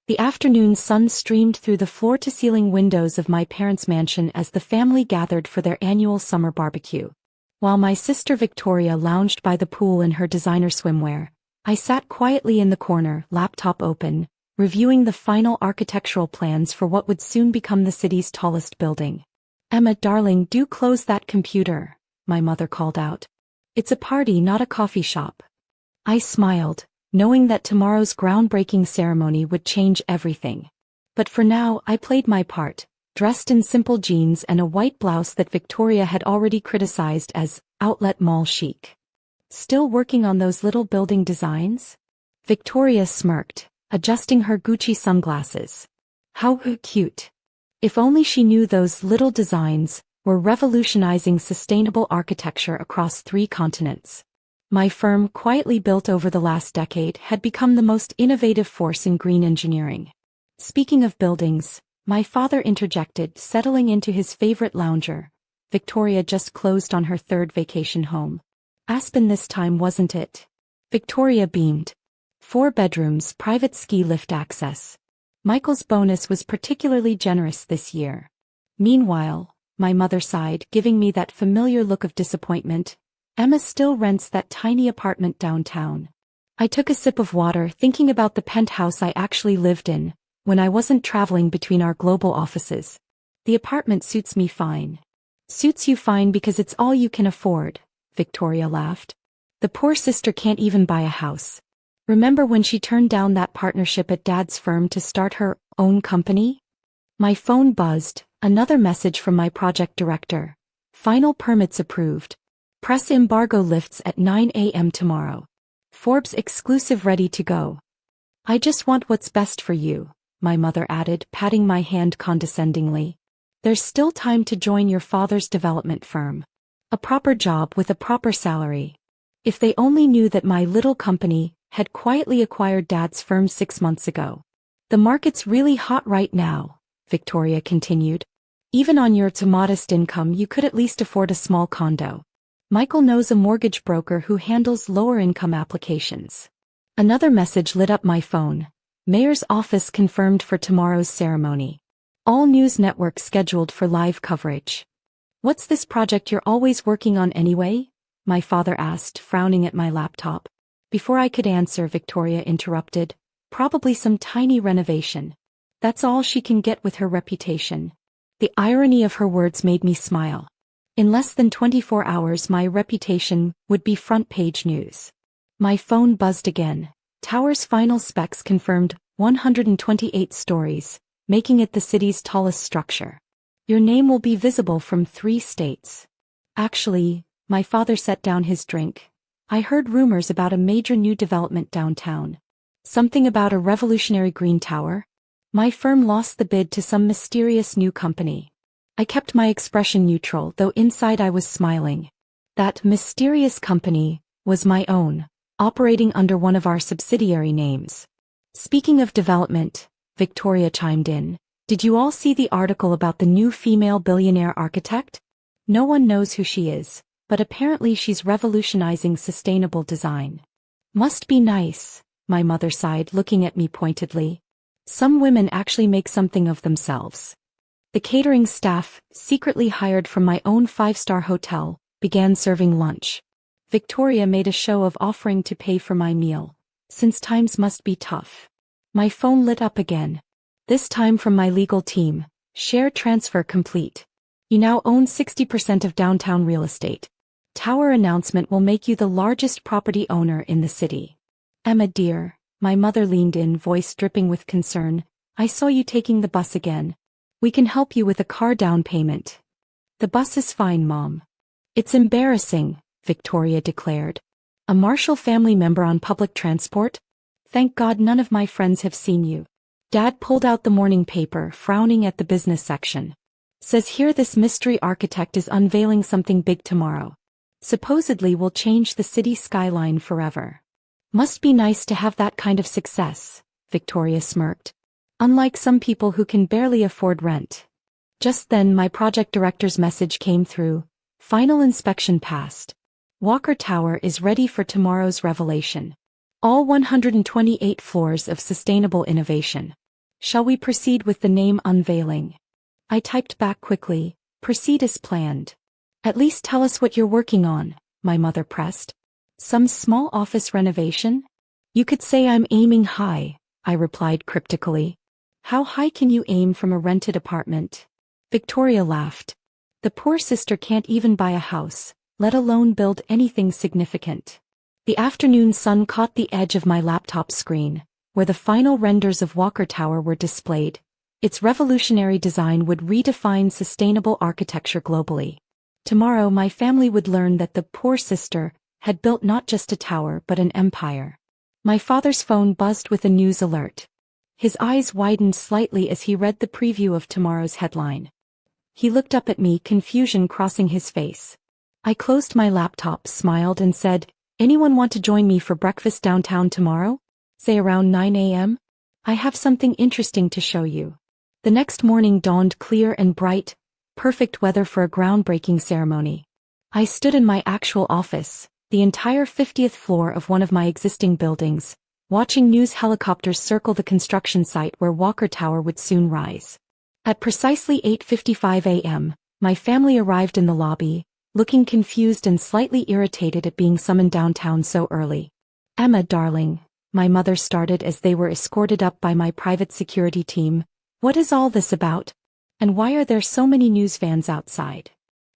The afternoon sun streamed through the floor-to-ceiling windows of my parents' mansion as the family gathered for their annual summer barbecue. While my sister Victoria lounged by the pool in her designer swimwear, I sat quietly in the corner, laptop open, reviewing the final architectural plans for what would soon become the city's tallest building. "Emma, darling, do close that computer," my mother called out. "It's a party, not a coffee shop." I smiled, knowing that tomorrow's groundbreaking ceremony would change everything. But for now, I played my part, dressed in simple jeans and a white blouse that Victoria had already criticized as outlet mall chic. "Still working on those little building designs?" Victoria smirked, adjusting her Gucci sunglasses. "How cute. If only she knew those little designs were revolutionizing sustainable architecture across 3 continents. My firm, quietly built over the last decade, had become the most innovative force in green engineering. Speaking of buildings, my father interjected, settling into his favorite lounger. Victoria just closed on her 3rd vacation home. Aspen this time, wasn't it? Victoria beamed. 4 bedrooms, private ski lift access. Michael's bonus was particularly generous this year. Meanwhile, my mother sighed, giving me that familiar look of disappointment. "Emma still rents that tiny apartment downtown." I took a sip of water, thinking about the penthouse I actually lived in, when I wasn't traveling between our global offices. "The apartment suits me fine." "Suits you fine because it's all you can afford," Victoria laughed. "The poor sister can't even buy a house. Remember when she turned down that partnership at Dad's firm to start her own company?" My phone buzzed, another message from my project director. "Final permits approved. Press embargo lifts at 9 a.m. tomorrow. Forbes exclusive ready to go." "I just want what's best for you," my mother added, patting my hand condescendingly. "There's still time to join your father's development firm. A proper job with a proper salary." If they only knew that my little company had quietly acquired Dad's firm 6 months ago. "The market's really hot right now," Victoria continued. "Even on your modest income, you could at least afford a small condo. Michael knows a mortgage broker who handles lower-income applications." Another message lit up my phone. "Mayor's office confirmed for tomorrow's ceremony. All news networks scheduled for live coverage." "What's this project you're always working on anyway?" my father asked, frowning at my laptop. Before I could answer, Victoria interrupted. "Probably some tiny renovation. That's all she can get with her reputation." The irony of her words made me smile. In less than 24 hours, my reputation would be front-page news. My phone buzzed again. "Tower's final specs confirmed, 128 stories, making it the city's tallest structure. Your name will be visible from 3 states. Actually," my father set down his drink, "I heard rumors about a major new development downtown. Something about a revolutionary green tower? My firm lost the bid to some mysterious new company." I kept my expression neutral, though inside I was smiling. That mysterious company was my own, operating under one of our subsidiary names. "Speaking of development," Victoria chimed in, "did you all see the article about the new female billionaire architect? No one knows who she is, but apparently she's revolutionizing sustainable design." "Must be nice," my mother sighed, looking at me pointedly. "Some women actually make something of themselves." The catering staff, secretly hired from my own 5-star hotel, began serving lunch. Victoria made a show of offering to pay for my meal, since times must be tough. My phone lit up again. This time from my legal team. "Share transfer complete. You now own 60% of downtown real estate. Tower announcement will make you the largest property owner in the city." "Emma dear," my mother leaned in, voice dripping with concern, "I saw you taking the bus again. We can help you with a car down payment." "The bus is fine, Mom." "It's embarrassing," Victoria declared. "A Marshall family member on public transport? Thank God none of my friends have seen you." Dad pulled out the morning paper, frowning at the business section. "Says here this mystery architect is unveiling something big tomorrow. Supposedly will change the city skyline forever." "Must be nice to have that kind of success," Victoria smirked. "Unlike some people who can barely afford rent." Just then my project director's message came through. "Final inspection passed. Walker Tower is ready for tomorrow's revelation. All 128 floors of sustainable innovation." Shall we proceed with the name unveiling? I typed back quickly, proceed as planned. At least tell us what you're working on, my mother pressed. Some small office renovation? You could say I'm aiming high, I replied cryptically. How high can you aim from a rented apartment? Victoria laughed. The poor sister can't even buy a house, let alone build anything significant. The afternoon sun caught the edge of my laptop screen, where the final renders of Walker Tower were displayed. Its revolutionary design would redefine sustainable architecture globally. Tomorrow my family would learn that the poor sister had built not just a tower but an empire. My father's phone buzzed with a news alert. His eyes widened slightly as he read the preview of tomorrow's headline. He looked up at me, confusion crossing his face. I closed my laptop, smiled and said, "Anyone want to join me for breakfast downtown tomorrow? Say around 9 a.m.? I have something interesting to show you." The next morning dawned clear and bright, perfect weather for a groundbreaking ceremony. I stood in my actual office, the entire 50th floor of one of my existing buildings, watching news helicopters circle the construction site where Walker Tower would soon rise. At precisely 8:55 a.m., my family arrived in the lobby, looking confused and slightly irritated at being summoned downtown so early. "Emma, darling," my mother started as they were escorted up by my private security team, "what is all this about? And why are there so many news vans outside?"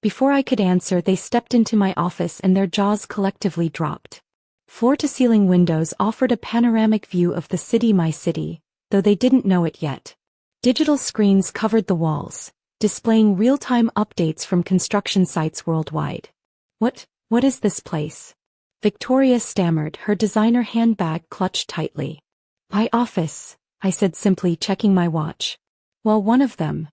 Before I could answer, they stepped into my office and their jaws collectively dropped. Floor-to-ceiling windows offered a panoramic view of the city, my city, though they didn't know it yet. Digital screens covered the walls, displaying real-time updates from construction sites worldwide. What is this place?" Victoria stammered, her designer handbag clutched tightly. "My office," I said simply, checking my watch. "Well, one of them."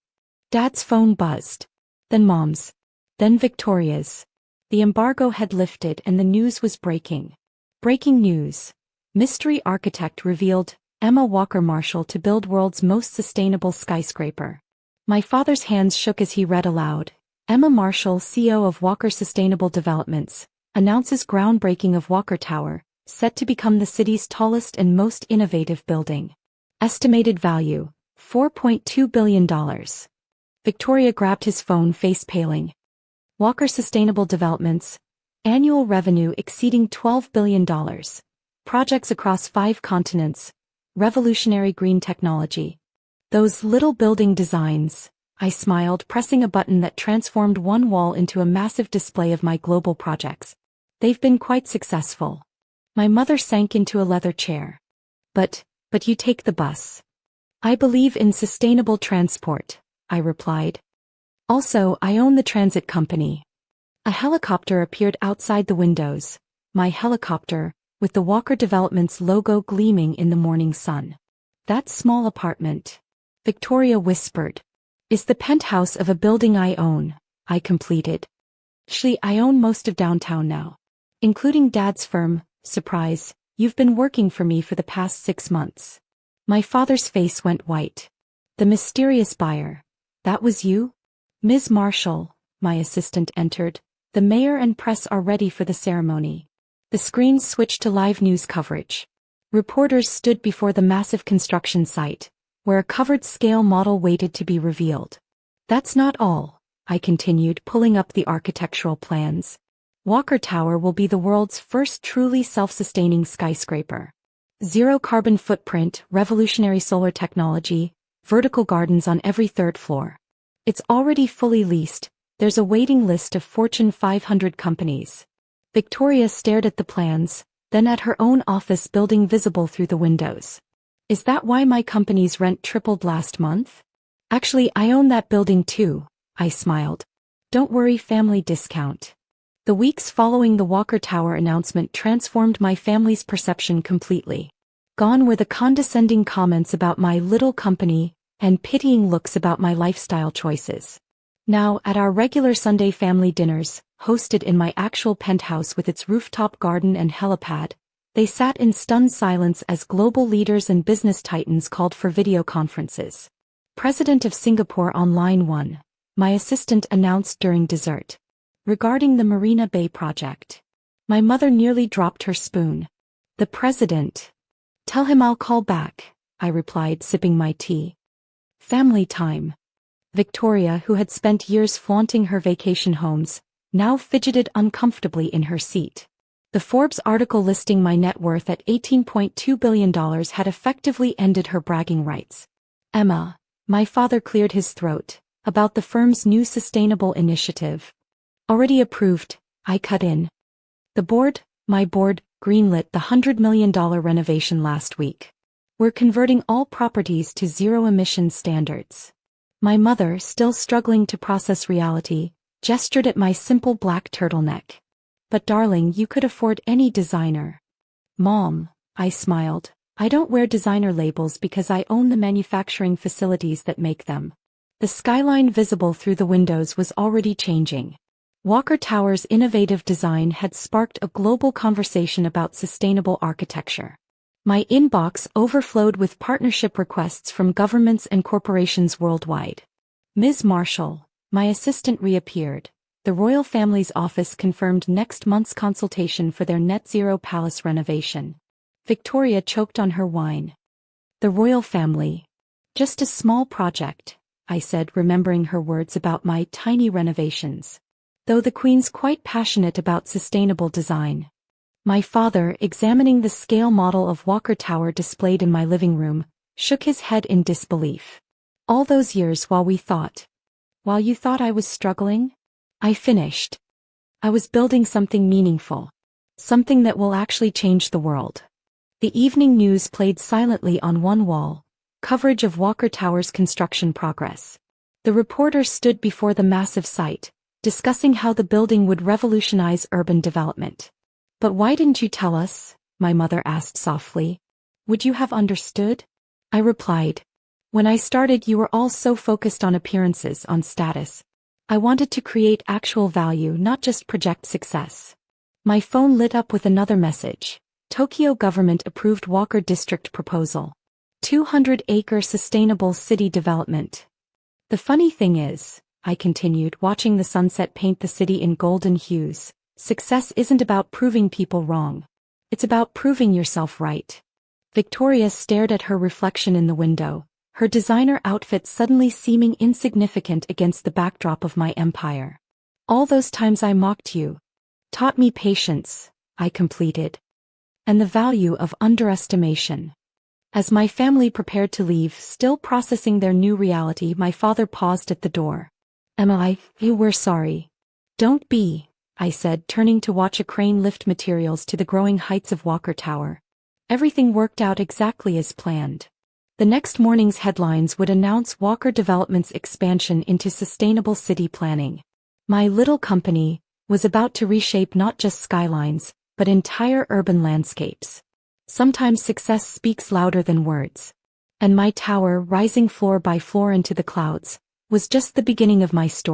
Dad's phone buzzed. Then Mom's. Then Victoria's. The embargo had lifted and the news was breaking. Breaking news. Mystery architect revealed, Emma Walker Marshall to build world's most sustainable skyscraper. My father's hands shook as he read aloud. Emma Marshall, CEO of Walker Sustainable Developments, announces groundbreaking of Walker Tower, set to become the city's tallest and most innovative building. Estimated value, $4.2 billion. Victoria grabbed his phone, face paling. Walker Sustainable Developments, annual revenue exceeding $12 billion. Projects across 5 continents. Revolutionary green technology. Those little building designs, I smiled, pressing a button that transformed one wall into a massive display of my global projects. They've been quite successful. My mother sank into a leather chair. But you take the bus. I believe in sustainable transport, I replied. Also, I own the transit company. A helicopter appeared outside the windows. My helicopter, with the Walker Developments logo gleaming in the morning sun. "That small apartment," Victoria whispered, "is the penthouse of a building I own," I completed. "Actually, I own most of downtown now. Including Dad's firm, surprise, you've been working for me for the past 6 months." My father's face went white. "The mysterious buyer. That was you?" "Ms. Marshall," my assistant entered, "the mayor and press are ready for the ceremony." The screens switched to live news coverage. Reporters stood before the massive construction site, where a covered scale model waited to be revealed. "That's not all," I continued, pulling up the architectural plans. "Walker Tower will be the world's first truly self-sustaining skyscraper. Zero carbon footprint, revolutionary solar technology, vertical gardens on every 3rd floor. It's already fully leased. There's a waiting list of Fortune 500 companies." Victoria stared at the plans, then at her own office building visible through the windows. "Is that why my company's rent tripled last month?" "Actually, I own that building too," I smiled. "Don't worry, family discount." The weeks following the Walker Tower announcement transformed my family's perception completely. Gone were the condescending comments about my little company, and pitying looks about my lifestyle choices. Now, at our regular Sunday family dinners, hosted in my actual penthouse with its rooftop garden and helipad, they sat in stunned silence as global leaders and business titans called for video conferences. President of Singapore on line 1, my assistant announced during dessert. Regarding the Marina Bay project. My mother nearly dropped her spoon. "The president. Tell him I'll call back," I replied, sipping my tea. Family time. Victoria, who had spent years flaunting her vacation homes, now fidgeted uncomfortably in her seat. The Forbes article listing my net worth at $18.2 billion had effectively ended her bragging rights. Emma, my father cleared his throat, about the firm's new sustainable initiative. Already approved, I cut in. My board, greenlit the $100 million renovation last week. We're converting all properties to zero-emission standards. My mother, still struggling to process reality, gestured at my simple black turtleneck. But darling, you could afford any designer. Mom, I smiled, I don't wear designer labels because I own the manufacturing facilities that make them. The skyline visible through the windows was already changing. Walker Tower's innovative design had sparked a global conversation about sustainable architecture. My inbox overflowed with partnership requests from governments and corporations worldwide. Ms. Marshall, my assistant, reappeared. The royal family's office confirmed next month's consultation for their net-zero palace renovation. Victoria choked on her wine. The royal family. Just a small project, I said, remembering her words about my tiny renovations. Though the Queen's quite passionate about sustainable design. My father, examining the scale model of Walker Tower displayed in my living room, shook his head in disbelief. All those years while you thought I was struggling? I finished. I was building something meaningful. Something that will actually change the world. The evening news played silently on one wall, coverage of Walker Tower's construction progress. The reporter stood before the massive site, discussing how the building would revolutionize urban development. But why didn't you tell us? My mother asked softly. Would you have understood? I replied. When I started, you were all so focused on appearances, on status. I wanted to create actual value, not just project success. My phone lit up with another message. Tokyo government approved Walker District proposal. 200-acre sustainable city development. The funny thing is, I continued, watching the sunset paint the city in golden hues, success isn't about proving people wrong. It's about proving yourself right. Victoria stared at her reflection in the window, her designer outfit suddenly seeming insignificant against the backdrop of my empire. All those times I mocked you. Taught me patience, I completed. And the value of underestimation. As my family prepared to leave, still processing their new reality, my father paused at the door. Emma, we're sorry. Don't be, I said, turning to watch a crane lift materials to the growing heights of Walker Tower. Everything worked out exactly as planned. The next morning's headlines would announce Walker Development's expansion into sustainable city planning. My little company was about to reshape not just skylines, but entire urban landscapes. Sometimes success speaks louder than words. And my tower, rising floor by floor into the clouds, was just the beginning of my story.